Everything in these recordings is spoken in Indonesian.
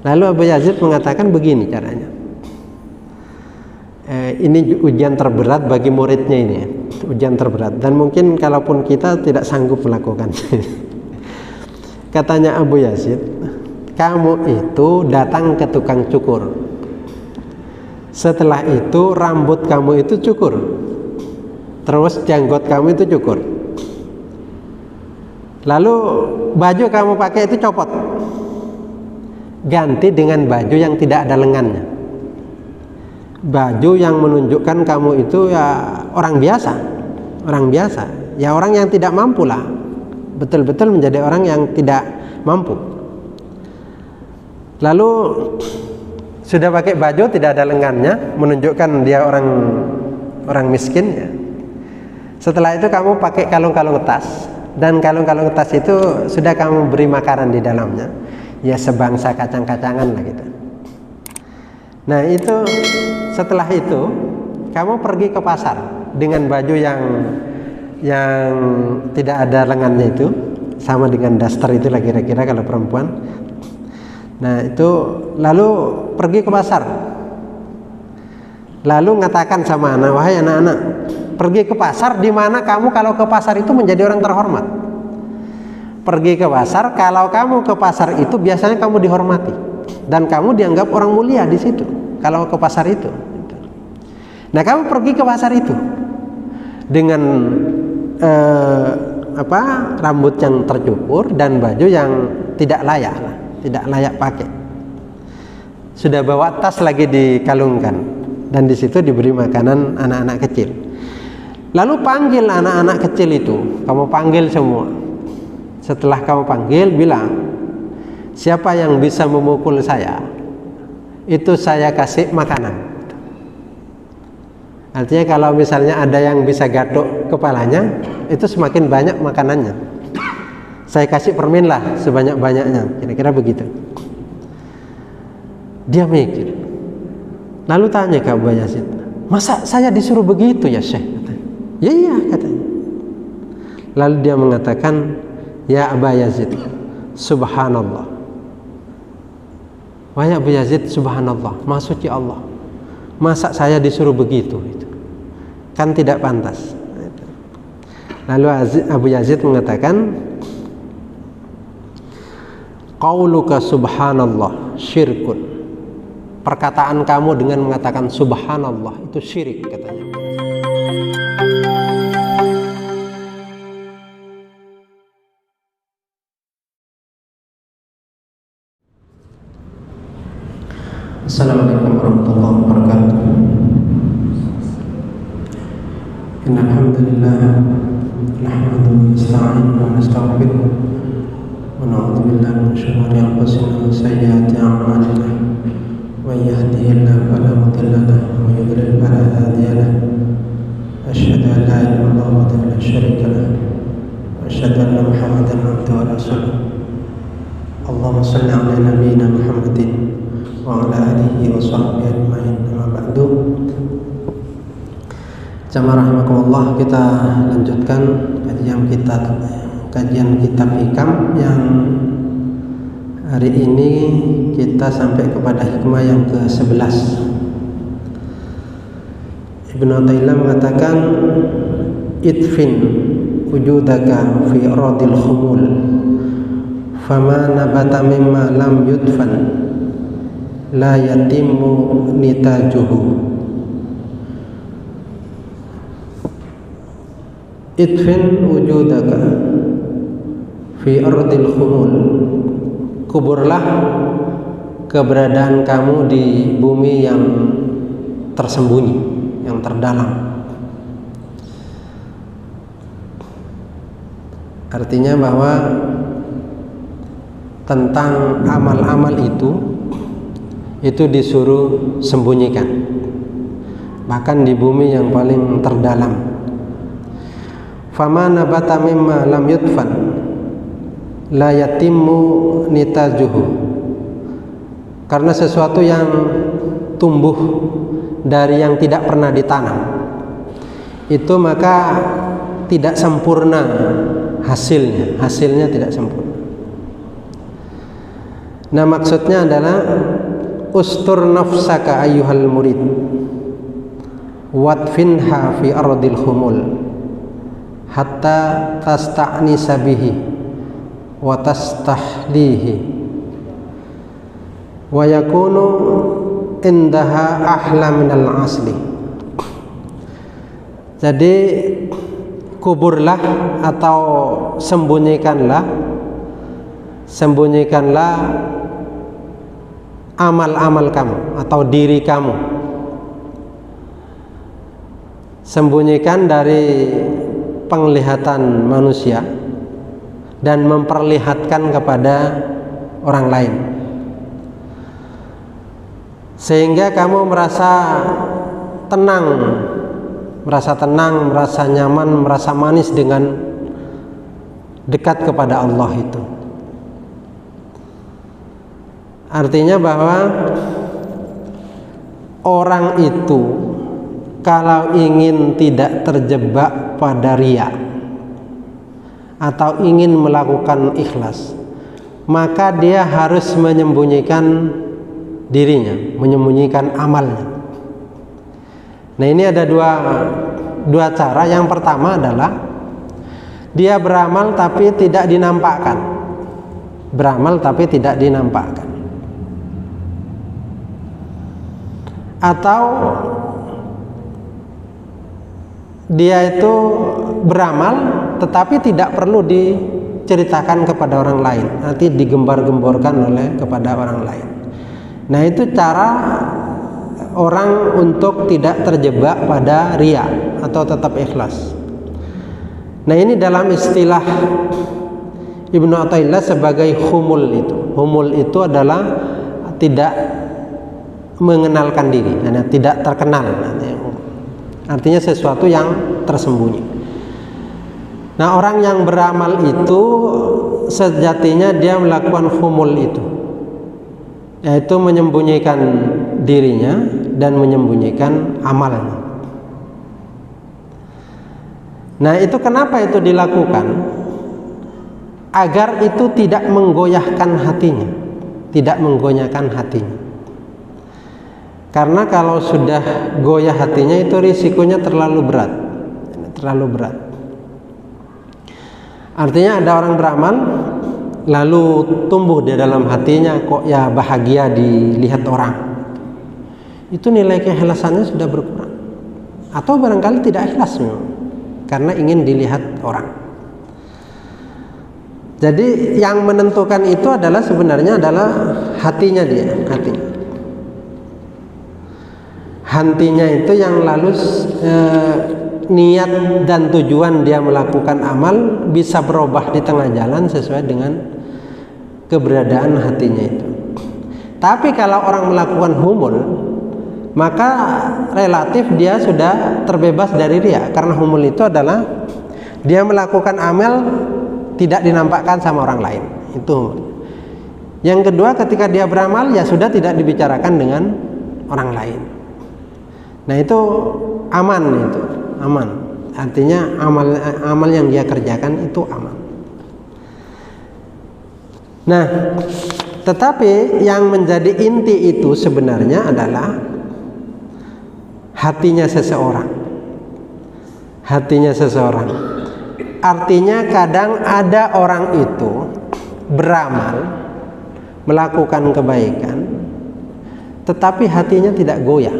Lalu Abu Yazid mengatakan begini caranya. Ini ujian terberat bagi muridnya ini, ujian terberat, dan mungkin kalaupun kita tidak sanggup melakukan. Katanya Abu Yazid, kamu itu datang ke tukang cukur. Setelah itu rambut kamu itu cukur, terus janggut kamu itu cukur. Lalu baju kamu pakai itu copot, ganti dengan baju yang tidak ada lengannya, baju yang menunjukkan kamu itu ya orang biasa, ya orang yang tidak mampu lah, betul-betul menjadi orang yang tidak mampu. Lalu sudah pakai baju tidak ada lengannya, menunjukkan dia orang miskin ya. Setelah itu kamu pakai kalung-kalung tas, dan kalung-kalung tas itu sudah kamu beri makanan di dalamnya, ya sebangsa kacang-kacangan lah gitu. Nah itu, setelah itu kamu pergi ke pasar dengan baju yang tidak ada lengannya itu, sama dengan daster itu lah kira-kira kalau perempuan. Nah itu lalu pergi ke pasar, lalu mengatakan sama anak, wahai anak-anak, pergi ke pasar di mana kamu kalau ke pasar itu menjadi orang terhormat. Pergi ke pasar, kalau kamu ke pasar itu biasanya kamu dihormati dan kamu dianggap orang mulia di situ kalau ke pasar itu. Nah kamu pergi ke pasar itu dengan rambut yang tercukur dan baju yang tidak layak pakai. Sudah bawa tas lagi dikalungkan, dan di situ diberi makanan anak-anak kecil. Lalu panggil anak-anak kecil itu, kamu panggil semua. Setelah kamu panggil, bilang, siapa yang bisa memukul saya, itu saya kasih makanan. Artinya kalau misalnya ada yang bisa gatok kepalanya, itu semakin banyak makanannya, saya kasih permen lah sebanyak-banyaknya, kira-kira begitu. Dia mikir, lalu tanya ke Abu Yazid, masa saya disuruh begitu ya Syekh? Ya iya katanya. Lalu dia mengatakan, ya Abu Yazid, subhanallah. Wahai Abu Yazid, subhanallah, maha suci Allah, masa saya disuruh begitu? Kan tidak pantas. Lalu Abu Yazid mengatakan, qauluka subhanallah syirkun. Perkataan kamu dengan mengatakan subhanallah itu syirik, katanya. Assalamualaikum warahmatullahi wabarakatuh. Innal hamdalillah nahmaduhu wa nasta'inuhu wa nastaghfiruh wa na'udzu billahi min shururi anfusina wa sayyiati a'malina. Man yahdihillahu fala mudilla lahu wa man yudlil fala hadiya lahu. Asyhadu an la ilaha illallah wahdahu la syarika lahu wa asyhadu anna Muhammadan abduhu wa rasuluh. Allahumma shalli ala nabiyyina Muhammadin wa ala alihi wa sahbihi ajma'in. Amma ba'du. Jamaah rahimakumullah, kita lanjutkan kajian kitab Hikam yang hari ini kita sampai kepada hikmah yang ke-11. Ibnu Athaillah mengatakan, idfin wujudaka fi radil khumul fama nabata mimma lam yudfan la yatimmu nitajuhu. Idfin wujudaka fi ardil khumul. Kuburlah keberadaan kamu di bumi yang tersembunyi, yang terdalam. Artinya bahwa tentang amal-amal itu disuruh sembunyikan, bahkan di bumi yang paling terdalam. Fama nabata mimma lam yudfan la yatimmu nitajuhu. Karena sesuatu yang tumbuh dari yang tidak pernah ditanam itu maka tidak sempurna hasilnya tidak sempurna. Nah, maksudnya adalah ustur nafsaka ayyuhal murid wadfinha fi ardil humul hatta tasta'nisa bihi wa tastahlihi wa yakunu indaha ahla minal asli. Jadi kuburlah atau sembunyikanlah amal-amal kamu atau diri kamu, sembunyikan dari penglihatan manusia dan memperlihatkan kepada orang lain, sehingga kamu merasa tenang, merasa nyaman, merasa manis dengan dekat kepada Allah itu. Artinya bahwa orang itu kalau ingin tidak terjebak pada riya atau ingin melakukan ikhlas, maka dia harus menyembunyikan dirinya, menyembunyikan amalnya. Nah, ini ada dua cara. Yang pertama adalah dia beramal tapi tidak dinampakkan. Atau dia itu beramal tetapi tidak perlu diceritakan kepada orang lain, nanti digembar-gemborkan kepada orang lain. Nah, itu cara orang untuk tidak terjebak pada riya atau tetap ikhlas. Nah, ini dalam istilah Ibnu Athaillah sebagai humul itu. Humul itu adalah tidak mengenalkan diri, tidak terkenal. Artinya sesuatu yang tersembunyi. Nah, orang yang beramal itu sejatinya dia melakukan humul itu, yaitu menyembunyikan dirinya dan menyembunyikan amalnya. Nah, itu kenapa itu dilakukan? Agar itu tidak menggoyahkan hatinya, tidak menggoyahkan hatinya. Karena kalau sudah goyah hatinya itu risikonya terlalu berat. Artinya ada orang beramal lalu tumbuh di dalam hatinya kok ya bahagia dilihat orang. Itu nilai keikhlasannya sudah berkurang. Atau barangkali tidak ikhlas karena ingin dilihat orang. Jadi yang menentukan itu adalah sebenarnya adalah hatinya dia, hatinya itu yang lalu niat dan tujuan dia melakukan amal bisa berubah di tengah jalan sesuai dengan keberadaan hatinya itu. Tapi kalau orang melakukan humul, maka relatif dia sudah terbebas dari riya, karena humul itu adalah dia melakukan amal tidak dinampakkan sama orang lain. Itu humul. Yang kedua, ketika dia beramal ya sudah tidak dibicarakan dengan orang lain. Nah, itu aman. Artinya amal yang dia kerjakan itu aman. Nah, tetapi yang menjadi inti itu sebenarnya adalah hatinya seseorang. Artinya kadang ada orang itu beramal, melakukan kebaikan, tetapi hatinya tidak goyah.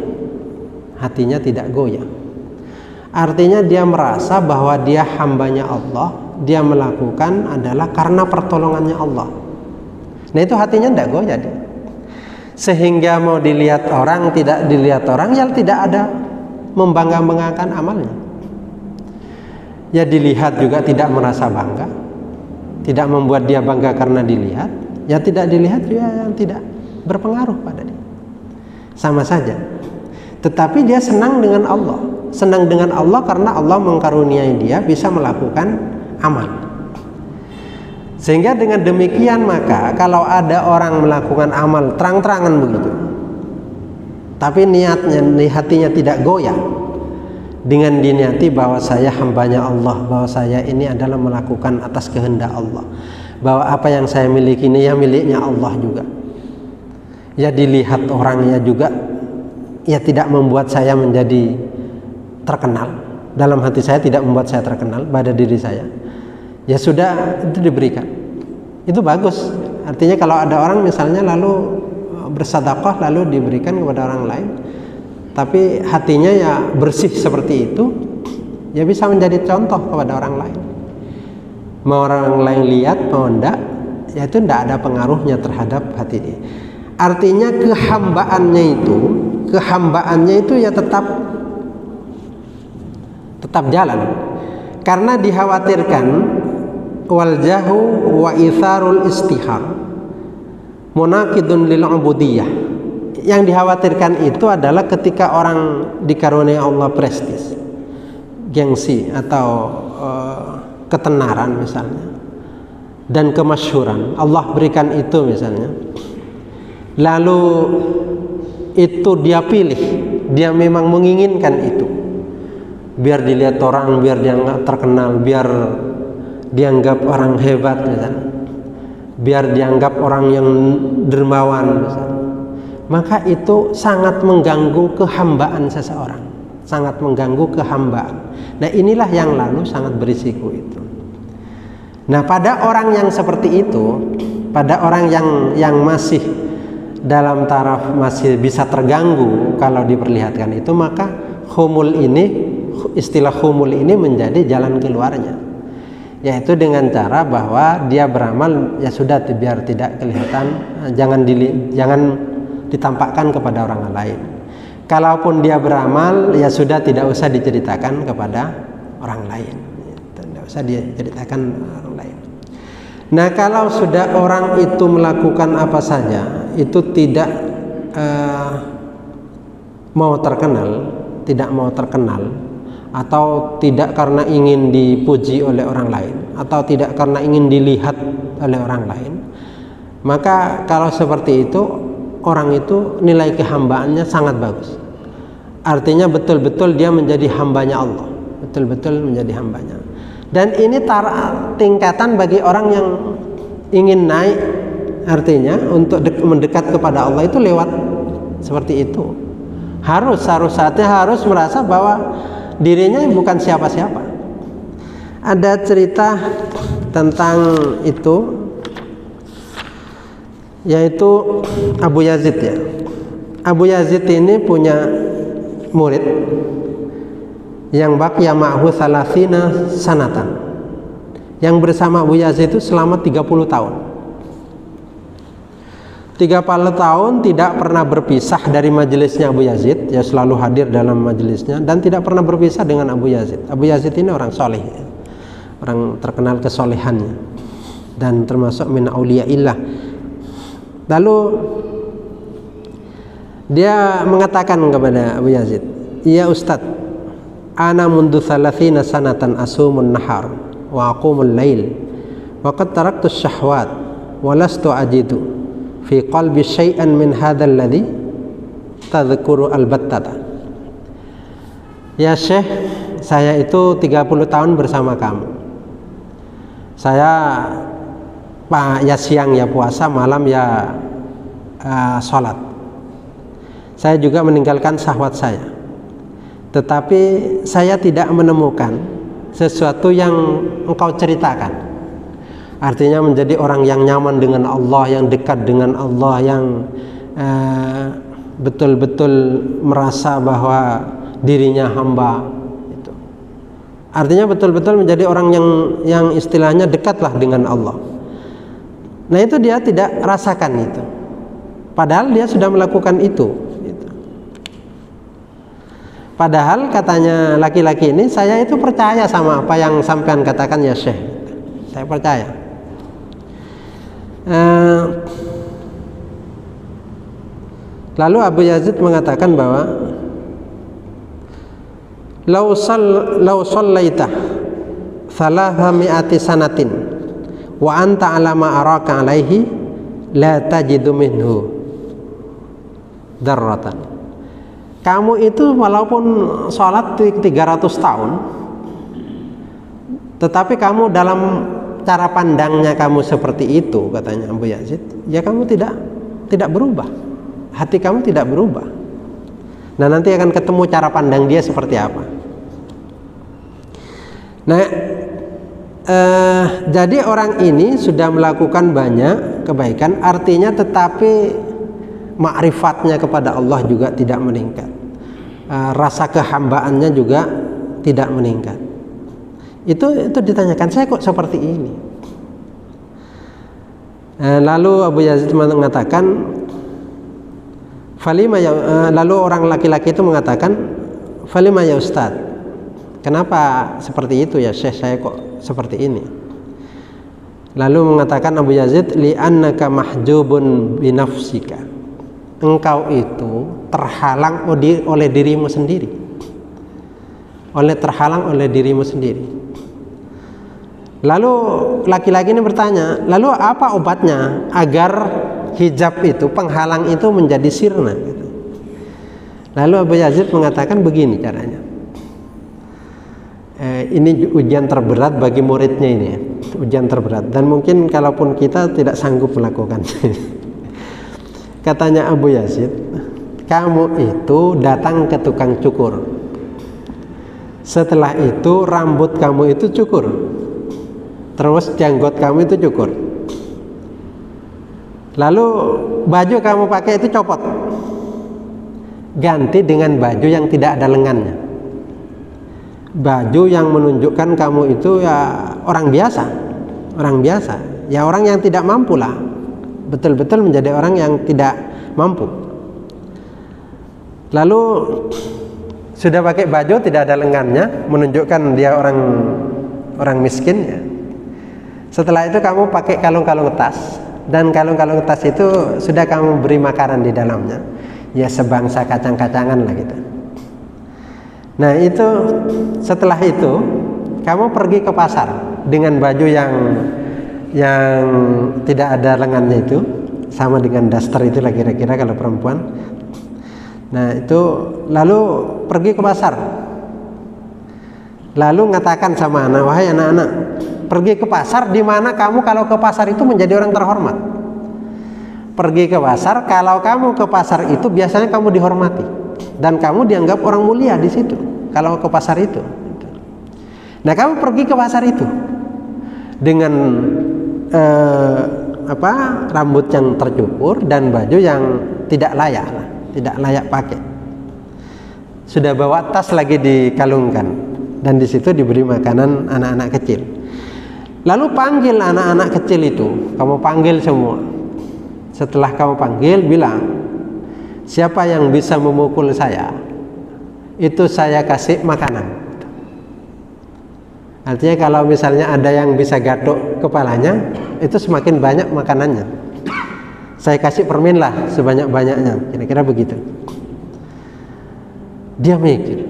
Artinya dia merasa bahwa dia hambanya Allah, dia melakukan adalah karena pertolongannya Allah. Nah, itu hatinya tidak goyah dia. Sehingga mau dilihat orang, tidak dilihat orang, ya tidak ada membangga-banggakan amalnya. Ya dilihat juga tidak merasa bangga, tidak membuat dia bangga karena dilihat. Ya tidak dilihat juga yang tidak berpengaruh pada dia. Sama saja. Tetapi dia senang dengan Allah. Senang dengan Allah karena Allah mengkaruniai dia bisa melakukan amal. Sehingga dengan demikian maka kalau ada orang melakukan amal terang-terangan begitu, tapi hatinya tidak goyah dengan diniati bahwa saya hambanya Allah, bahwa saya ini adalah melakukan atas kehendak Allah, bahwa apa yang saya miliki ini ya miliknya Allah juga, ya dilihat orangnya juga ya tidak membuat saya menjadi terkenal. Dalam hati saya tidak membuat saya terkenal pada diri saya. Ya sudah, itu diberikan. Itu bagus. Artinya kalau ada orang misalnya lalu bersedekah lalu diberikan kepada orang lain, tapi hatinya ya bersih seperti itu, ya bisa menjadi contoh kepada orang lain. Mau orang lain lihat mau enggak, ya itu enggak ada pengaruhnya terhadap hati dia. Artinya kehambaannya itu ya tetap jalan, karena dikhawatirkan wal jahu wa itharul istihar munaqidun lil ubudiyah. Yang dikhawatirkan itu adalah ketika orang dikaruniai Allah prestis, gengsi atau ketenaran misalnya, dan kemasyhuran Allah berikan itu misalnya, lalu itu dia pilih, dia memang menginginkan itu, biar dilihat orang, biar dia nggak terkenal, biar dianggap orang hebat misalnya, biar dianggap orang yang dermawan misalnya, maka itu sangat mengganggu kehambaan seseorang, sangat mengganggu kehambaan. Nah inilah yang lalu sangat berisiko itu. Nah pada orang yang seperti itu, pada orang yang masih dalam taraf masih bisa terganggu kalau diperlihatkan itu, maka istilah humul ini menjadi jalan keluarnya, yaitu dengan cara bahwa dia beramal ya sudah biar tidak kelihatan, jangan ditampakkan kepada orang lain. Kalaupun dia beramal ya sudah tidak usah diceritakan kepada orang lain, tidak usah diceritakan orang lain. Nah kalau sudah orang itu melakukan apa saja itu tidak mau terkenal, tidak mau terkenal, atau tidak karena ingin dipuji oleh orang lain, atau tidak karena ingin dilihat oleh orang lain, maka kalau seperti itu orang itu nilai kehambaannya sangat bagus. Artinya betul-betul dia menjadi hambanya Allah, betul-betul menjadi hambanya. Dan ini tingkatan bagi orang yang ingin naik, artinya untuk mendekat kepada Allah itu lewat seperti itu. Harus merasa bahwa dirinya bukan siapa-siapa. Ada cerita tentang itu, yaitu Abu Yazid ya. Abu Yazid ini punya murid yang baqiya ma'hu salasina sanatan, yang bersama Abu Yazid itu selama 30 tahun. 30 tahun tidak pernah berpisah dari majelisnya Abu Yazid, ya selalu hadir dalam majelisnya dan tidak pernah berpisah dengan Abu Yazid. Abu Yazid ini orang soleh, orang terkenal kesolehannya dan termasuk min auliyaillah. Lalu dia mengatakan kepada Abu Yazid, "Ya Ustadz, ana mundu 30 sanatan asumun nahar wa aqumul lail wa qad taraktu syahwat wa lastu ajidu fi qalbi syai'an min hadzal ladzi tadhkuru albattata." Ya Syekh, saya itu 30 tahun bersama kamu. Saya ya siang ya puasa, malam ya sholat. Saya juga meninggalkan syahwat saya. Tetapi saya tidak menemukan sesuatu yang engkau ceritakan. Artinya menjadi orang yang nyaman dengan Allah, yang dekat dengan Allah, yang betul-betul merasa bahwa dirinya hamba itu. Artinya betul-betul menjadi orang yang istilahnya dekatlah dengan Allah. Nah itu dia tidak rasakan itu, padahal dia sudah melakukan itu. Padahal katanya laki-laki ini, saya itu percaya sama apa yang sampean katakan ya Syekh, saya percaya. Lalu Abu Yazid mengatakan bahwa law sallaita 300 sanatin wa anta ala ma araka alaihi la tajidu minhu darratan. Kamu itu walaupun sholat 300 tahun, tetapi kamu dalam cara pandangnya kamu seperti itu, katanya Abu Yazid, ya kamu tidak berubah. hati kamu tidak berubah. Nah, nanti akan ketemu cara pandang dia seperti apa. Nah, jadi orang ini sudah melakukan banyak kebaikan, artinya tetapi ma'rifatnya kepada Allah juga tidak meningkat, rasa kehambaannya juga tidak meningkat. Itu ditanyakan, saya kok seperti ini? Lalu Abu Yazid mengatakan, lalu orang laki-laki itu mengatakan, falima ya Ustaz, kenapa seperti itu ya Syekh, saya kok seperti ini? Lalu mengatakan Abu Yazid, li'annaka mahjubun binafsika, engkau itu terhalang oleh dirimu sendiri, terhalang oleh dirimu sendiri. Lalu laki-laki ini bertanya, lalu apa obatnya agar hijab itu, penghalang itu menjadi sirna gitu. Lalu Abu Yazid mengatakan begini caranya. Ini ujian terberat bagi muridnya ini ya. Ujian terberat, dan mungkin kalaupun kita tidak sanggup melakukan. Katanya Abu Yazid, kamu itu datang ke tukang cukur, setelah itu rambut kamu itu cukur, terus janggut kamu itu cukur, lalu baju kamu pakai itu copot, ganti dengan baju yang tidak ada lengannya, baju yang menunjukkan kamu itu ya orang biasa, ya orang yang tidak mampu lah, betul-betul menjadi orang yang tidak mampu. Lalu sudah pakai baju tidak ada lengannya, menunjukkan dia orang miskin ya. Setelah itu kamu pakai kalung-kalung tas, dan kalung-kalung tas itu sudah kamu beri makanan di dalamnya, ya sebangsa kacang-kacangan lah gitu. Nah itu, setelah itu kamu pergi ke pasar dengan baju yang tidak ada lengannya itu, sama dengan daster itu lah kira-kira kalau perempuan. Nah itu lalu pergi ke pasar, lalu mengatakan sama anak, wahai anak-anak, pergi ke pasar di mana kamu kalau ke pasar itu menjadi orang terhormat. Pergi ke pasar, kalau kamu ke pasar itu biasanya kamu dihormati dan kamu dianggap orang mulia di situ kalau ke pasar itu. Nah kamu pergi ke pasar itu dengan rambut yang tercukur dan baju yang tidak layak pakai. Sudah bawa tas lagi dikalungkan, dan di situ diberi makanan anak-anak kecil. Lalu panggil anak-anak kecil itu, kamu panggil semua. Setelah kamu panggil, bilang, siapa yang bisa memukul saya, itu saya kasih makanan. Artinya kalau misalnya ada yang bisa gatuk kepalanya, itu semakin banyak makanannya, saya kasih permen lah sebanyak-banyaknya, kira-kira begitu. Dia mikir,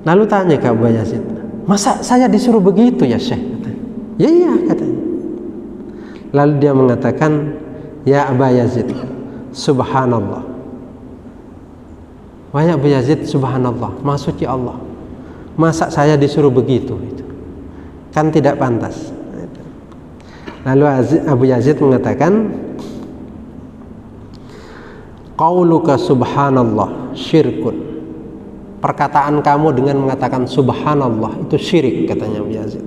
lalu tanya ke Abu Yazid, masa saya disuruh begitu ya Syekh? Ya iya katanya. Lalu dia mengatakan, ya Abu Yazid, subhanallah. Wahai Abu Yazid, subhanallah, maha suci Allah, masa saya disuruh begitu? Kan tidak pantas. Lalu Abu Yazid mengatakan, qauluka subhanallah syirkun, perkataan kamu dengan mengatakan subhanallah itu syirik, katanya Abu Yazid.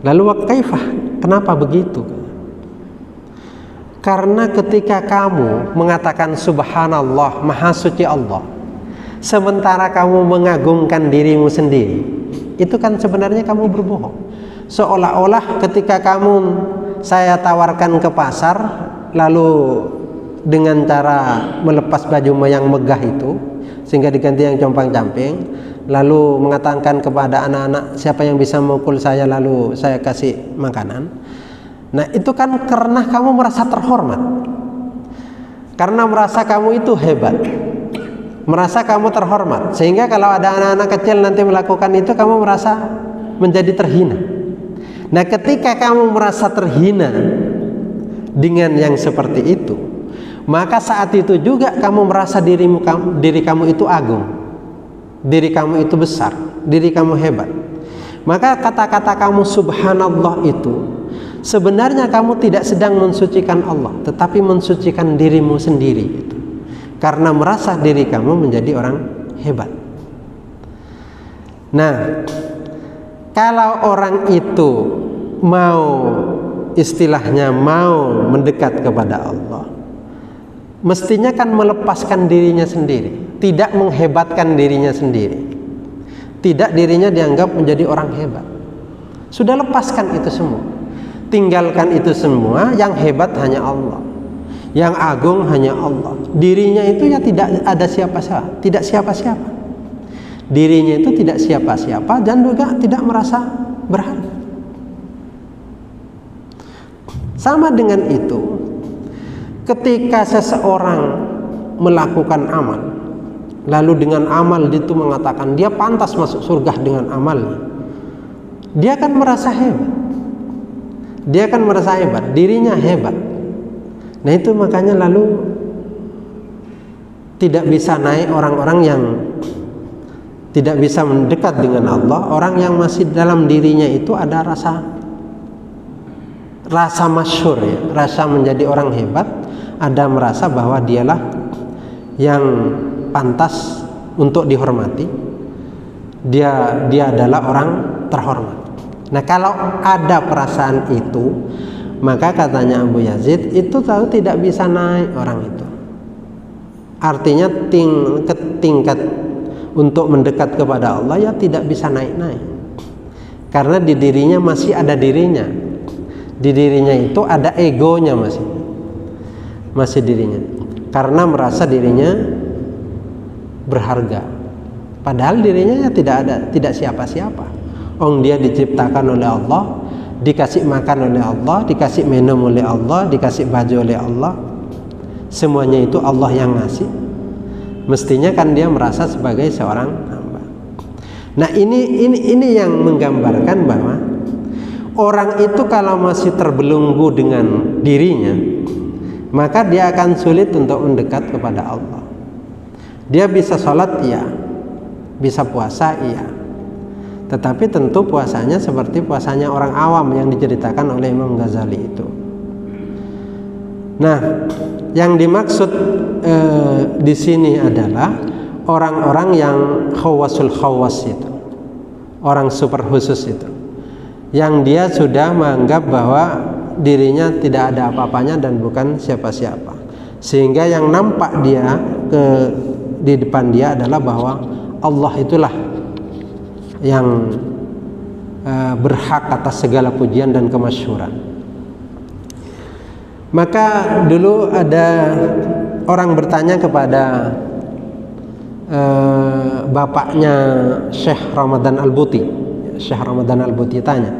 Lalu wa kaifah, kenapa begitu? Karena ketika kamu mengatakan subhanallah, maha suci Allah, sementara kamu mengagungkan dirimu sendiri, itu kan sebenarnya kamu berbohong. Seolah-olah ketika saya tawarkan ke pasar, lalu dengan cara melepas baju yang megah itu sehingga diganti yang compang-camping, lalu mengatakan kepada anak-anak, siapa yang bisa memukul saya, lalu saya kasih makanan. Nah itu kan karena kamu merasa terhormat, karena merasa kamu itu hebat, merasa kamu terhormat, sehingga kalau ada anak-anak kecil nanti melakukan itu, kamu merasa menjadi terhina. Nah ketika kamu merasa terhina dengan yang seperti itu, maka saat itu juga kamu merasa diri kamu itu agung, diri kamu itu besar, diri kamu hebat. Maka kata-kata kamu subhanallah itu sebenarnya kamu tidak sedang mensucikan Allah, tetapi mensucikan dirimu sendiri gitu. Karena merasa diri kamu menjadi orang hebat. Nah, kalau orang itu mau istilahnya mau mendekat kepada Allah, mestinya kan melepaskan dirinya sendiri, tidak menghebatkan dirinya sendiri, tidak dirinya dianggap menjadi orang hebat. Sudah lepaskan itu semua, tinggalkan itu semua. Yang hebat hanya Allah, yang agung hanya Allah. Dirinya itu ya tidak ada siapa-siapa, tidak siapa-siapa. Dirinya itu tidak siapa-siapa dan juga tidak merasa berharga. Sama dengan itu, ketika seseorang melakukan amal, lalu dengan amal itu mengatakan dia pantas masuk surga dengan amalnya, dia akan merasa hebat. Dia akan merasa hebat, dirinya hebat. Nah itu makanya lalu tidak bisa naik orang-orang yang tidak bisa mendekat dengan Allah, orang yang masih dalam dirinya itu ada rasa masyhur ya, rasa menjadi orang hebat, ada merasa bahwa dialah yang pantas untuk dihormati, dia adalah orang terhormat. Nah kalau ada perasaan itu, maka katanya Abu Yazid itu tahu tidak bisa naik orang itu. Artinya tingkat untuk mendekat kepada Allah ya tidak bisa naik-naik, karena di dirinya masih ada dirinya. Di dirinya itu ada egonya masih dirinya, karena merasa dirinya berharga, padahal dirinya ya tidak siapa-siapa. Dia diciptakan oleh Allah, dikasih makan oleh Allah, dikasih minum oleh Allah, dikasih baju oleh Allah, semuanya itu Allah yang ngasih. Mestinya kan dia merasa sebagai seorang hamba. Nah ini yang menggambarkan bahwa orang itu kalau masih terbelenggu dengan dirinya, maka dia akan sulit untuk mendekat kepada Allah. Dia bisa sholat iya, bisa puasa iya, tetapi tentu puasanya seperti puasanya orang awam yang diceritakan oleh Imam Ghazali itu. Nah, yang dimaksud di sini adalah orang-orang yang khawasul khawas itu, orang super khusus itu, yang dia sudah menganggap bahwa dirinya tidak ada apa-apanya dan bukan siapa-siapa, sehingga yang nampak dia di depan dia adalah bahwa Allah itulah yang berhak atas segala pujian dan kemasyhuran. Maka dulu ada orang bertanya kepada bapaknya Syekh Ramadan Al-Buti. Syekh Ramadan Al-Buti tanya,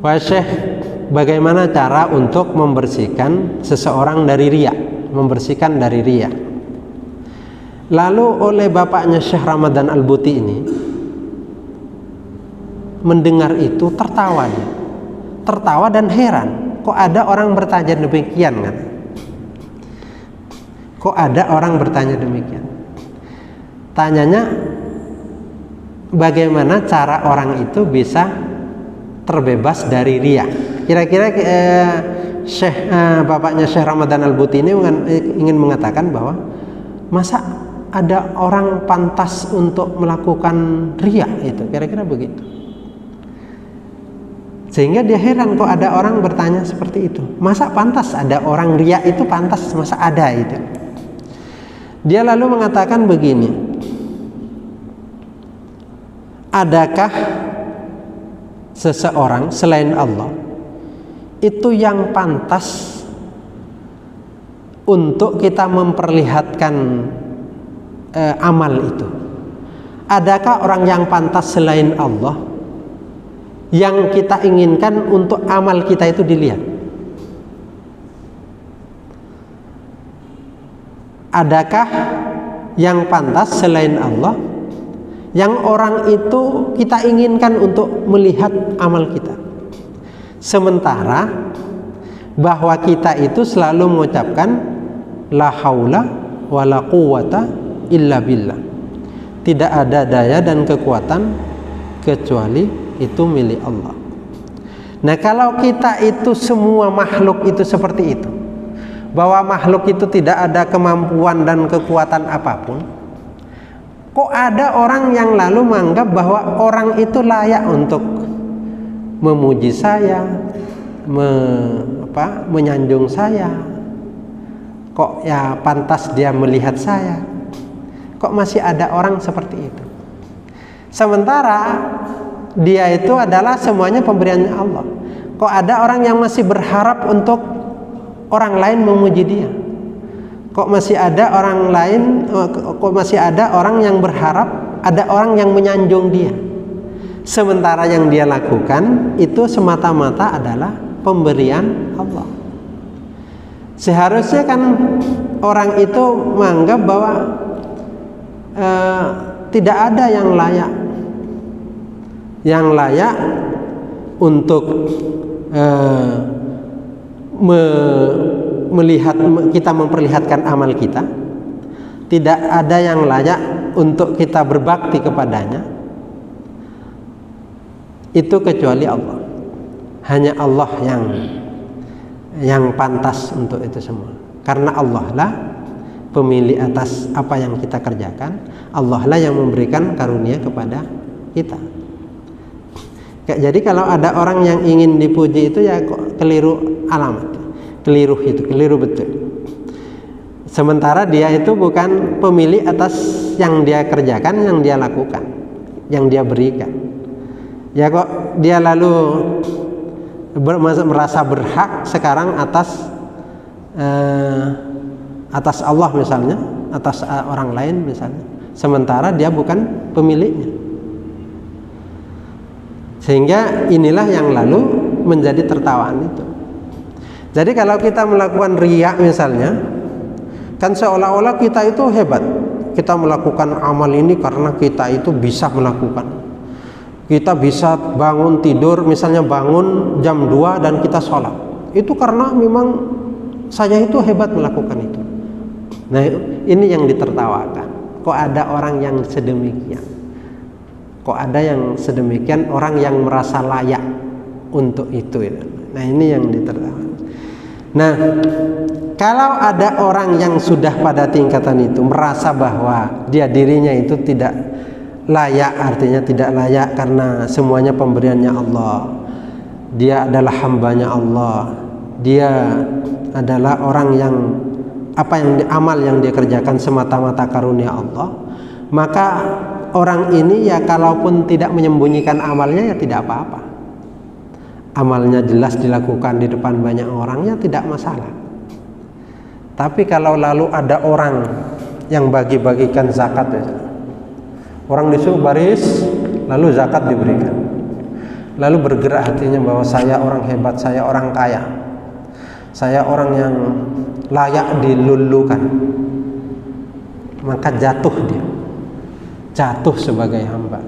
"Wahai Syekh, bagaimana cara untuk membersihkan seseorang dari riya, membersihkan dari riya?" Lalu oleh bapaknya Syekh Ramadan Al-Buti ini mendengar itu tertawa dan heran. Kok ada orang bertanya demikian kan? Kok ada orang bertanya demikian? Tanyanya, bagaimana cara orang itu bisa terbebas dari riya? Kira-kira bapaknya Syekh Ramadan Al-Buti ini ingin mengatakan bahwa masa ada orang pantas untuk melakukan riya itu, kira-kira begitu. Sehingga dia heran kok ada orang bertanya seperti itu. Masa pantas ada orang riya itu pantas, masa ada itu? Dia lalu mengatakan begini, adakah seseorang selain Allah itu yang pantas untuk kita memperlihatkan amal itu? Adakah orang yang pantas selain Allah yang kita inginkan untuk amal kita itu dilihat? Adakah yang pantas selain Allah yang orang itu kita inginkan untuk melihat amal kita, sementara bahwa kita itu selalu mengucapkan la haula wala quwata illa billah, tidak ada daya dan kekuatan kecuali itu milik Allah. Nah, kalau kita itu semua makhluk itu seperti itu, bahwa makhluk itu tidak ada kemampuan dan kekuatan apapun, kok ada orang yang lalu menganggap bahwa orang itu layak untuk memuji saya, menyanjung saya, kok ya pantas dia melihat saya. Kok masih ada orang seperti itu? Sementara dia itu adalah semuanya pemberiannya Allah. Kok ada orang yang masih berharap untuk orang lain memuji dia? Kok masih ada orang lain, kok masih ada orang yang berharap ada orang yang menyanjung dia? Sementara yang dia lakukan itu semata-mata adalah pemberian Allah. Seharusnya kan orang itu menganggap bahwa tidak ada yang layak untuk melihat kita memperlihatkan amal kita. Tidak ada yang layak untuk kita berbakti kepadanya, itu kecuali Allah. Hanya Allah yang pantas untuk itu semua, karena Allah lah pemilik atas apa yang kita kerjakan. Allah lah yang memberikan karunia kepada kita. Jadi kalau ada orang yang ingin dipuji itu ya kok keliru alamat, keliru betul. Sementara dia itu bukan pemilik atas yang dia kerjakan, yang dia lakukan, yang dia berikan. Ya kok dia lalu merasa berhak sekarang atas Allah misalnya, atas orang lain misalnya, sementara dia bukan pemiliknya. Sehingga inilah yang lalu menjadi tertawaan itu. Jadi kalau kita melakukan riya misalnya, kan seolah-olah kita itu hebat. Kita melakukan amal ini karena kita itu bisa melakukan. Kita bisa bangun tidur, misalnya bangun jam 2 dan kita sholat. Itu karena memang saya itu hebat melakukan itu. Nah, ini yang ditertawakan. Kok ada orang yang sedemikian? Kok ada yang sedemikian orang yang merasa layak untuk itu? Nah, ini yang ditertawakan. Nah, kalau ada orang yang sudah pada tingkatan itu merasa bahwa dirinya itu tidak layak, artinya tidak layak karena semuanya pemberiannya Allah, dia adalah hambanya Allah, dia adalah orang yang amal yang dia kerjakan semata-mata karunia Allah, maka orang ini ya kalaupun tidak menyembunyikan amalnya ya tidak apa-apa. Amalnya jelas dilakukan di depan banyak orang ya tidak masalah. Tapi kalau lalu ada orang yang bagi-bagikan zakat ya, orang disuruh baris lalu zakat diberikan, lalu bergerak hatinya bahwa saya orang hebat, saya orang kaya, saya orang yang layak dilulukan, maka jatuh sebagai hamba.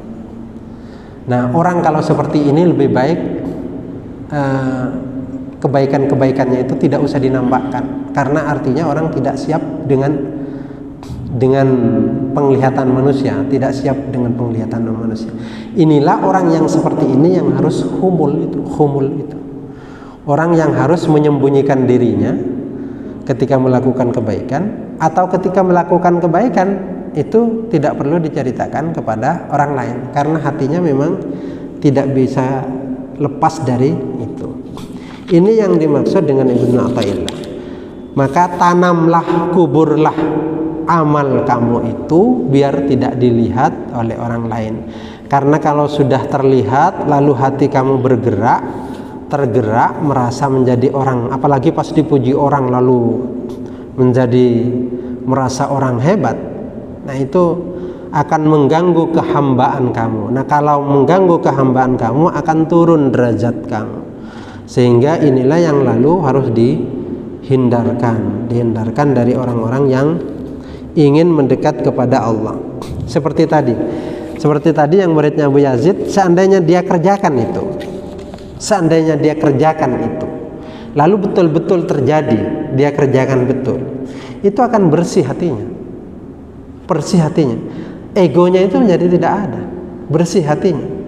Nah, orang kalau seperti ini lebih baik kebaikan-kebaikannya itu tidak usah dinampakkan, karena artinya orang tidak siap dengan penglihatan manusia, tidak siap dengan penglihatan manusia. Inilah orang yang seperti ini yang harus humul itu. Orang yang harus menyembunyikan dirinya ketika melakukan kebaikan, atau ketika melakukan kebaikan itu tidak perlu diceritakan kepada orang lain, karena hatinya memang tidak bisa lepas dari itu. Ini yang dimaksud dengan Ibnu Athaillah. Maka tanamlah, kuburlah amal kamu itu biar tidak dilihat oleh orang lain. Karena kalau sudah terlihat lalu hati kamu tergerak merasa menjadi orang, apalagi pas dipuji orang lalu menjadi merasa orang hebat, nah itu akan mengganggu kehambaan kamu. Nah, kalau mengganggu kehambaan kamu akan turun derajat kamu. Sehingga inilah yang lalu harus dihindarkan dari orang-orang yang ingin mendekat kepada Allah. Seperti tadi yang muridnya Abu Yazid, seandainya dia kerjakan itu, lalu betul-betul terjadi, dia kerjakan betul, itu akan bersih hatinya. Egonya itu menjadi tidak ada, bersih hatinya.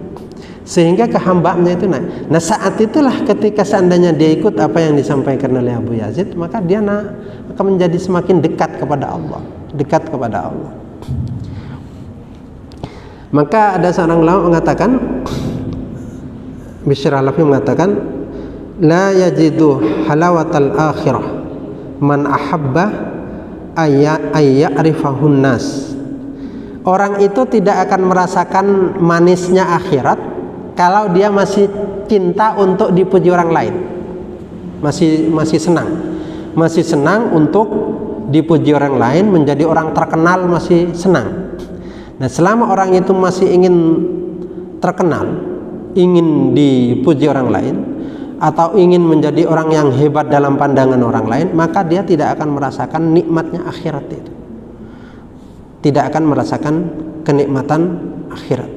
sehingga kehambaannya itu naik. Nah saat itulah ketika seandainya dia ikut apa yang disampaikan oleh Abu Yazid, maka dia akan menjadi semakin dekat kepada Allah, dekat kepada Allah. Maka ada seorang ulama mengatakan, Bishr al-Halafi mengatakan, la yajidu halawatal akhirah man ahabba ayya'rifahun nas. Orang itu tidak akan merasakan manisnya akhirat kalau dia masih cinta untuk dipuji orang lain, masih senang untuk dipuji orang lain, menjadi orang terkenal masih senang. Nah selama orang itu masih ingin terkenal, ingin dipuji orang lain, atau ingin menjadi orang yang hebat dalam pandangan orang lain, maka dia tidak akan merasakan nikmatnya akhirat itu, tidak akan merasakan kenikmatan akhirat.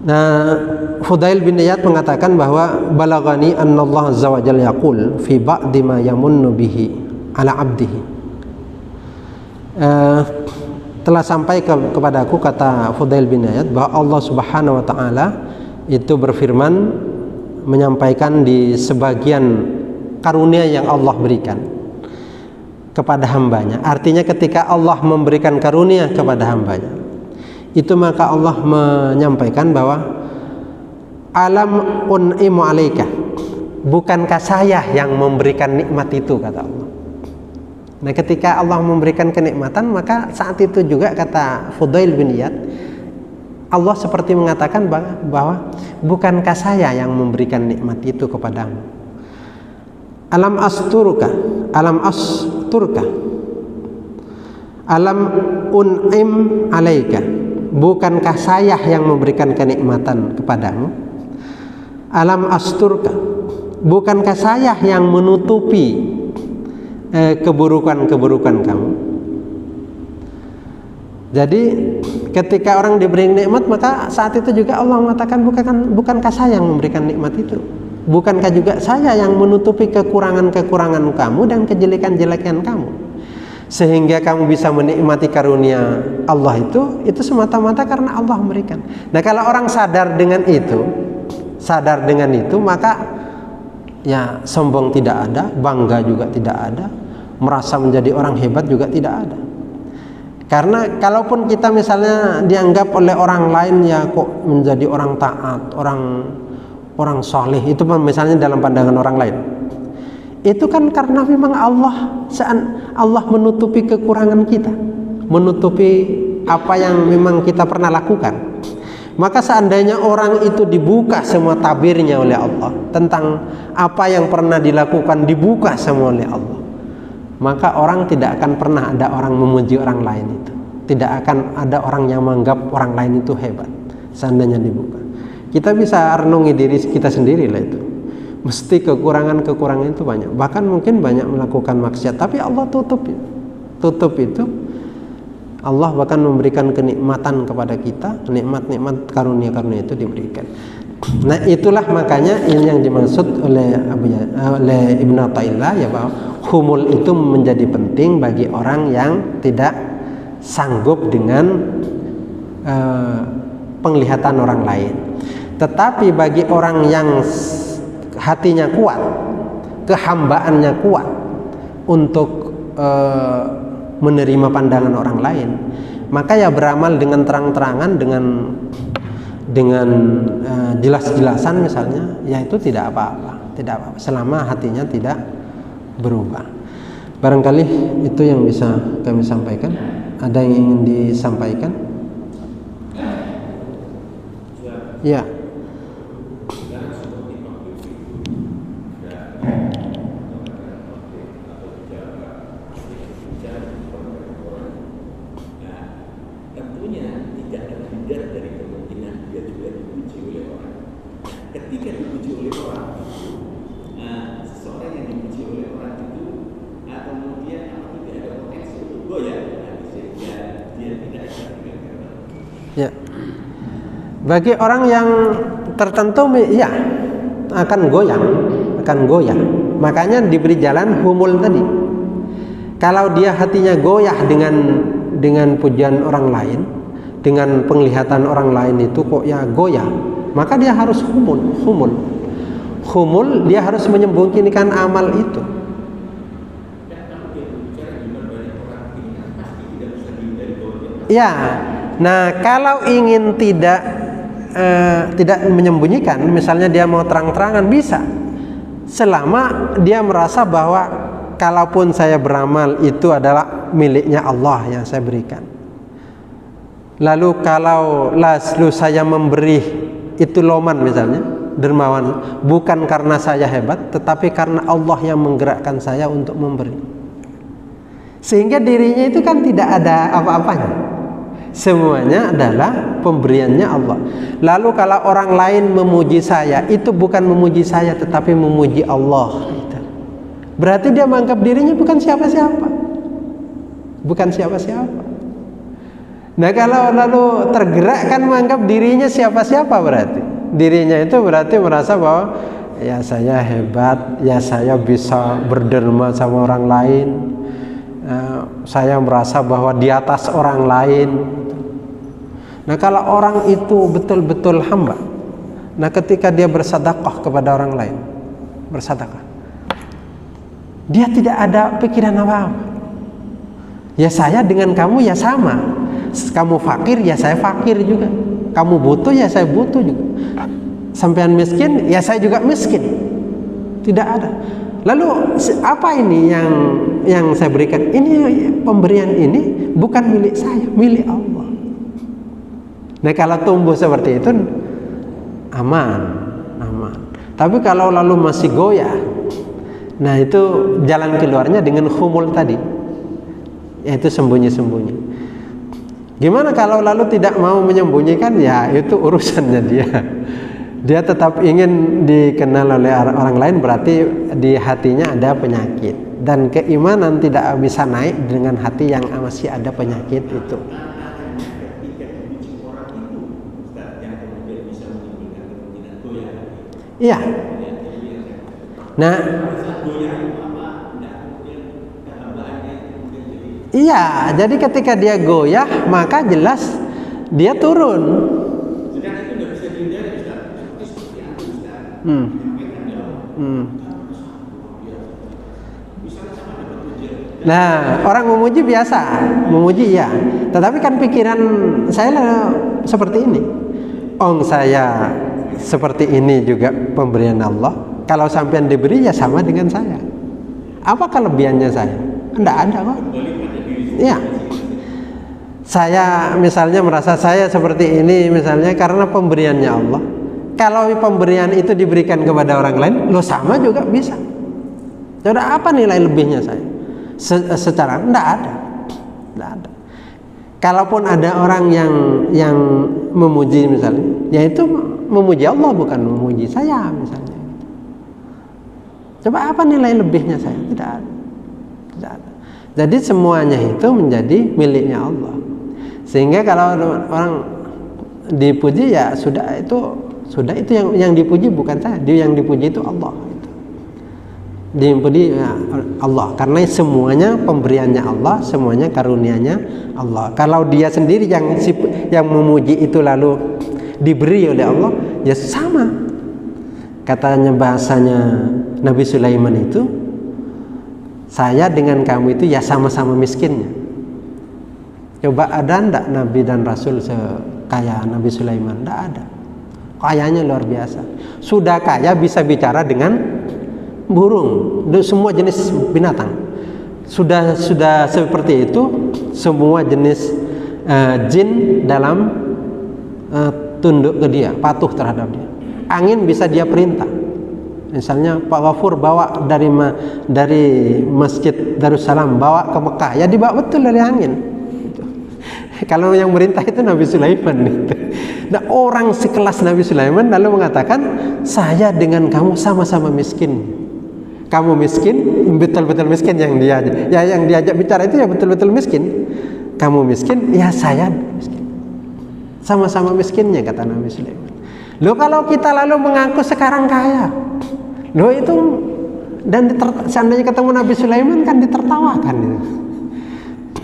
Nah, Fudail bin Iyad mengatakan bahwa balagani annallahu azza wa jalla yaqul fi ba'di ma yamunnu bihi ala 'abdihi. Telah sampai kepadaku, kata Fudail bin Iyad, bahwa Allah Subhanahu wa taala itu berfirman menyampaikan di sebagian karunia yang Allah berikan kepada hambanya. Artinya ketika Allah memberikan karunia kepada hambanya, itu maka Allah menyampaikan bahwa alam un'imu alaika, bukankah saya yang memberikan nikmat itu, kata Allah. Nah ketika Allah memberikan kenikmatan, maka saat itu juga kata Fudail bin Iyad, Allah seperti mengatakan bahwa bukankah saya yang memberikan nikmat itu kepadamu. Alam asturka, alam un'im alaika, bukankah saya yang memberikan kenikmatan kepadamu. Alam asturka, bukankah saya yang menutupi keburukan-keburukan kamu. Jadi ketika orang diberi nikmat, maka saat itu juga Allah mengatakan, bukankah saya yang memberikan nikmat itu, bukankah juga saya yang menutupi kekurangan-kekurangan kamu dan kejelekan-jelekan kamu, sehingga kamu bisa menikmati karunia Allah itu semata-mata karena Allah memberikan. Nah kalau orang sadar dengan itu, maka ya sombong tidak ada, bangga juga tidak ada, merasa menjadi orang hebat juga tidak ada. Karena kalaupun kita misalnya dianggap oleh orang lain ya kok menjadi orang taat, orang saleh, itu misalnya dalam pandangan orang lain, itu kan karena memang Allah menutupi kekurangan kita, menutupi apa yang memang kita pernah lakukan. Maka seandainya orang itu dibuka semua tabirnya oleh Allah tentang apa yang pernah dilakukan, dibuka semua oleh Allah, maka orang tidak akan pernah ada orang memuji orang lain itu, tidak akan ada orang yang menganggap orang lain itu hebat. Seandainya dibuka, kita bisa renungi diri kita sendiri lah, itu mesti kekurangan itu banyak, bahkan mungkin banyak melakukan maksiat, tapi Allah tutup itu. Allah bahkan memberikan kenikmatan kepada kita, nikmat-nikmat karunia-karunia itu diberikan. Nah itulah makanya ini yang dimaksud oleh Ibn Athaillah, ya bahwa humul itu menjadi penting bagi orang yang tidak sanggup dengan penglihatan orang lain. Tetapi bagi orang yang hatinya kuat, kehambaannya kuat untuk menerima pandangan orang lain, maka ya beramal dengan terang-terangan, dengan jelas-jelasan misalnya, ya itu tidak apa-apa, selama hatinya tidak berubah. Barangkali itu yang bisa kami sampaikan. Ada yang ingin disampaikan? Ya. Ya, bagi orang yang tertentu ya akan goyah. Makanya diberi jalan humul tadi. Kalau dia hatinya goyah dengan pujian orang lain, dengan penglihatan orang lain itu kok ya goyah, maka dia harus humul, dia harus menyembunyikan amal itu. Ya, nah kalau ingin tidak menyembunyikan, misalnya dia mau terang-terangan bisa, selama dia merasa bahwa kalaupun saya beramal itu adalah miliknya Allah yang saya berikan. Lalu kalau lalu saya memberi itu loman misalnya, dermawan, bukan karena saya hebat, tetapi karena Allah yang menggerakkan saya untuk memberi. Sehingga dirinya itu kan tidak ada apa-apanya. Semuanya adalah pemberiannya Allah. Lalu kalau orang lain memuji saya, itu bukan memuji saya tetapi memuji Allah. Berarti dia menganggap dirinya bukan siapa-siapa. Bukan siapa-siapa. Nah kalau lalu tergerak kan menganggap dirinya siapa-siapa, berarti dirinya itu berarti merasa bahwa ya saya hebat, ya saya bisa berderma sama orang lain, saya merasa bahwa di atas orang lain. Nah kalau orang itu betul-betul hamba, nah ketika dia bersedekah kepada orang lain, bersedekah, dia tidak ada pikiran apa-apa. Ya saya dengan kamu ya sama. Kamu fakir ya saya fakir juga, kamu butuh ya saya butuh juga, sampean miskin ya saya juga miskin. Tidak ada. Lalu apa ini yang saya berikan? Ini pemberian ini bukan milik saya, milik Allah. Nah kalau tumbuh seperti itu aman. Tapi kalau lalu masih goyah, nah itu jalan keluarnya dengan humul tadi, yaitu sembunyi-sembunyi. Gimana kalau lalu tidak mau menyembunyikan? Ya itu urusannya dia. Dia tetap ingin dikenal oleh orang lain, berarti di hatinya ada penyakit. Dan keimanan tidak bisa naik dengan hati yang masih ada penyakit itu. Iya. Nah, iya, jadi ketika dia goyah, maka jelas dia turun. Nah, orang memuji biasa, memuji ya. Tetapi kan pikiran saya seperti ini. Saya seperti ini juga pemberian Allah. Kalau sampean diberi ya sama dengan saya. Apa kelebihannya saya? Tidak ada kok. Ya, saya misalnya merasa saya seperti ini misalnya karena pemberiannya Allah. Kalau pemberian itu diberikan kepada orang lain, lo sama juga bisa. Jadi apa nilai lebihnya saya? Secara tidak ada. Kalaupun ada orang yang memuji misalnya, yaitu memuji Allah bukan memuji saya misalnya. Coba apa nilai lebihnya saya? Tidak ada. Jadi semuanya itu menjadi miliknya Allah. Sehingga kalau orang dipuji ya sudah itu yang dipuji bukan saya, yang dipuji itu Allah. Dipuji ya Allah karena semuanya pemberiannya Allah, semuanya karunianya Allah. Kalau dia sendiri yang memuji itu lalu diberi oleh Allah, ya sama. Katanya bahasanya Nabi Sulaiman itu, saya dengan kamu itu ya sama-sama miskinnya. Coba ada ndak Nabi dan Rasul sekaya Nabi Sulaiman? Ndak ada. Kayanya luar biasa. Sudah kaya bisa bicara dengan burung, semua jenis binatang. Sudah seperti itu, semua jenis jin dalam tunduk ke dia, patuh terhadap dia. Angin bisa dia perintah. Misalnya Pak Ghafur bawa dari Masjid Darussalam bawa ke Mekah, ya dibawa betul dari angin. Kalau yang merintah itu Nabi Sulaiman gitu. Nah, orang sekelas Nabi Sulaiman lalu mengatakan, saya dengan kamu sama-sama miskin. Kamu miskin, betul-betul miskin yang diajak bicara itu ya betul-betul miskin. Kamu miskin, ya saya miskin. Sama-sama miskinnya kata Nabi Sulaiman. Loh kalau kita lalu mengaku sekarang kaya, loh itu dan seandainya ketemu Nabi Sulaiman kan ditertawakan gitu.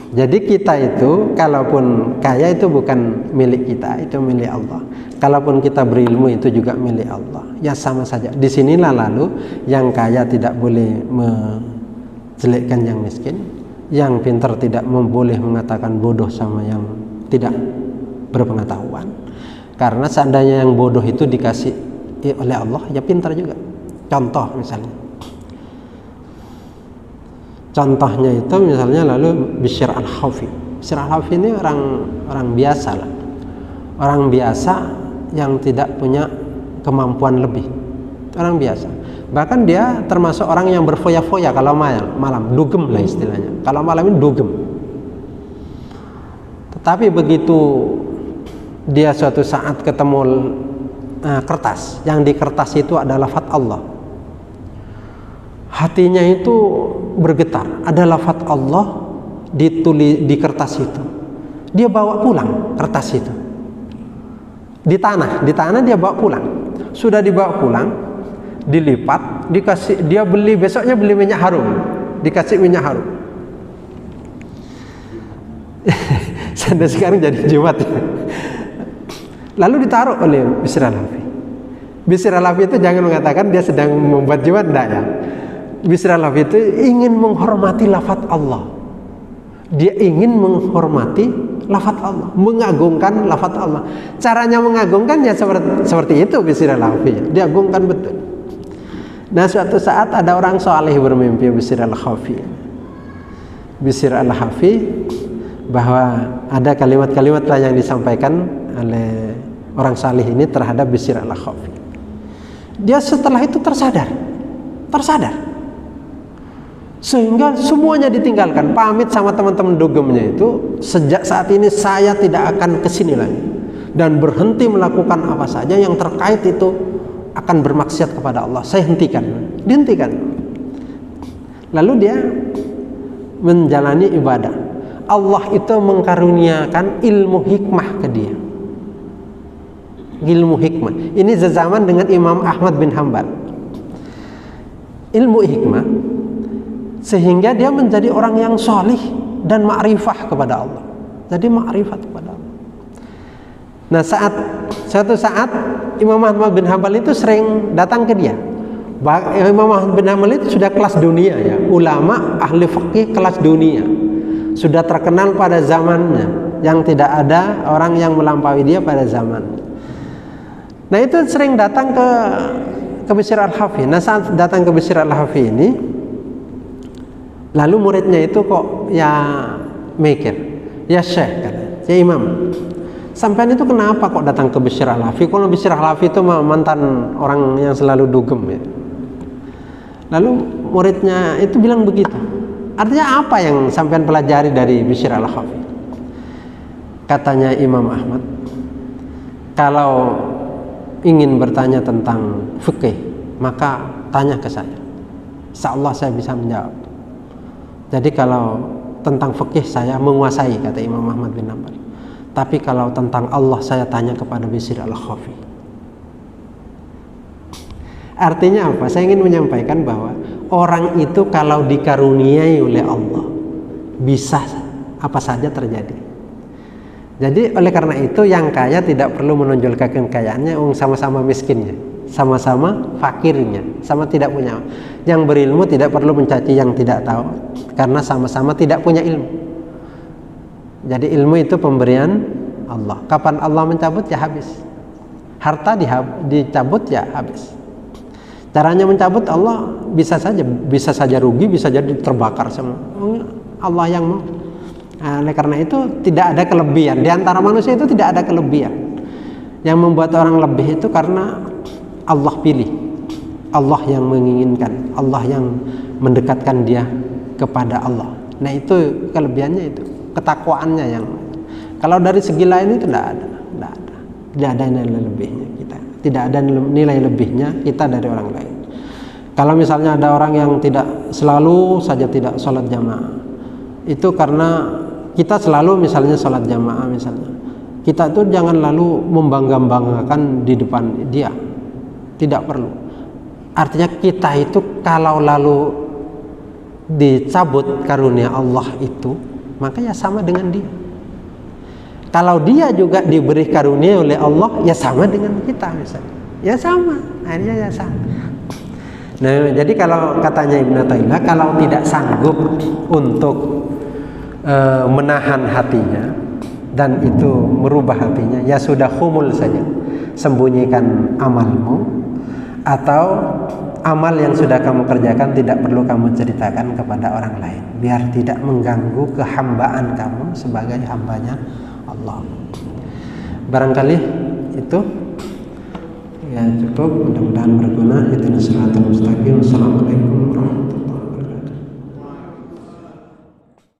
Jadi kita itu kalaupun kaya itu bukan milik kita, itu milik Allah. Kalaupun kita berilmu itu juga milik Allah. Ya sama saja. Disinilah lalu yang kaya tidak boleh menjelekkan yang miskin, yang pintar tidak boleh mengatakan bodoh sama yang tidak berpengetahuan. Karena seandainya yang bodoh itu dikasih oleh Allah, ya pintar juga. Contoh misalnya. Contohnya itu misalnya lalu Bishr al-Khafi. Bishr al-Khafi ini orang biasa lah. Orang biasa yang tidak punya kemampuan lebih. Orang biasa. Bahkan dia termasuk orang yang berfoya-foya kalau malam, dugem lah istilahnya. Kalau malam ini dugem. Tetapi begitu dia suatu saat ketemu kertas, yang di kertas itu adalah lafaz Allah. Hatinya itu bergetar, ada lafaz Allah ditulis di kertas itu. Dia bawa pulang kertas itu. Di tanah dia bawa pulang. Sudah dibawa pulang, dilipat, dikasih, dia besoknya beli minyak harum, dikasih minyak harum. Sampai sekarang jadi jimat. Lalu ditaruh oleh Bishr al-Khafi. Bishr al-Khafi itu jangan mengatakan dia sedang membuat jimat, enggak ya. Bishr al-Khafi itu ingin menghormati lafaz Allah. Dia ingin menghormati lafaz Allah, mengagungkan lafaz Allah. Caranya mengagungkan ya seperti itu Bishr al-Khafi. Dia agungkan betul. Nah, suatu saat ada orang saleh bermimpi Bishr al-Khafi. Bishr al-Khafi bahwa ada kalimat-kalimat yang disampaikan oleh orang saleh ini terhadap Bishr al-Khafi. Dia setelah itu tersadar. Sehingga semuanya ditinggalkan, pamit sama teman-teman dogemnya itu, sejak saat ini saya tidak akan kesini lagi dan berhenti melakukan apa saja yang terkait itu akan bermaksiat kepada Allah. Saya dihentikan. Lalu dia menjalani ibadah. Allah itu mengkaruniakan ilmu hikmah ke dia. Ilmu hikmah ini sezaman dengan Imam Ahmad bin Hanbal. Ilmu hikmah sehingga dia menjadi orang yang solih dan ma'rifah kepada Allah. Jadi ma'rifat kepada Allah. Nah, suatu saat Imam Ahmad bin Hanbal itu sering datang ke dia. Imam Ahmad bin Hanbal itu sudah kelas dunia ya, ulama ahli fikih kelas dunia, sudah terkenal pada zamannya, yang tidak ada orang yang melampaui dia pada zaman. Nah, itu sering datang ke Bishr al-Khafi. Nah, saat datang ke Bishr al-Khafi ini, lalu muridnya itu kok ya mikir, ya Syekh, ya Imam, sampean itu kenapa kok datang ke Bishr al-Khafi? Kalau Bishr al-Khafi itu mantan orang yang selalu dugem ya. Lalu muridnya itu bilang begitu. Artinya apa yang sampean pelajari dari Bishr al-Khafi? Katanya Imam Ahmad, kalau ingin bertanya tentang fikih, maka tanya ke saya. Insyaallah saya bisa menjawab. Jadi kalau tentang fikih saya menguasai, kata Imam Ahmad bin Hanbal. Tapi kalau tentang Allah saya tanya kepada Bishr al-Khafi. Artinya apa? Saya ingin menyampaikan bahwa orang itu kalau dikaruniai oleh Allah bisa apa saja terjadi. Jadi oleh karena itu yang kaya tidak perlu menonjolkan kekayaannya, sama-sama miskinnya, sama-sama fakirnya, sama tidak punya. Yang berilmu tidak perlu mencaci yang tidak tahu, karena sama-sama tidak punya ilmu. Jadi ilmu itu pemberian Allah. Kapan Allah mencabut ya habis. Harta dicabut ya habis. Caranya mencabut Allah bisa saja rugi, bisa jadi terbakar semua. Allah yang mau. Nah, oleh karena itu tidak ada kelebihan di antara manusia, itu tidak ada kelebihan. Yang membuat orang lebih itu karena Allah pilih, Allah yang menginginkan, Allah yang mendekatkan dia kepada Allah. Nah, itu kelebihannya, itu ketakwaannya yang. Kalau dari segi lain itu tidak ada nilai lebihnya kita, tidak ada nilai lebihnya kita dari orang lain. Kalau misalnya ada orang yang tidak selalu saja tidak sholat jamaah, itu karena kita selalu misalnya sholat jamaah misalnya, kita itu jangan lalu membangga-banggakan di depan dia, tidak perlu. Artinya kita itu kalau lalu dicabut karunia Allah itu, maka ya sama dengan dia. Kalau dia juga diberi karunia oleh Allah, ya sama dengan kita misalnya. Ya sama, akhirnya ya sama. Nah, jadi kalau katanya Ibnu Athaillah, kalau tidak sanggup untuk menahan hatinya dan itu merubah hatinya, ya sudah khumul saja, sembunyikan amalmu, atau amal yang sudah kamu kerjakan tidak perlu kamu ceritakan kepada orang lain, biar tidak mengganggu kehambaan kamu sebagai hambanya Allah. Barangkali itu ya cukup, mudah-mudahan berguna. Ihdinas siratal mustaqim. Assalamualaikum warahmatullahi wabarakatuh.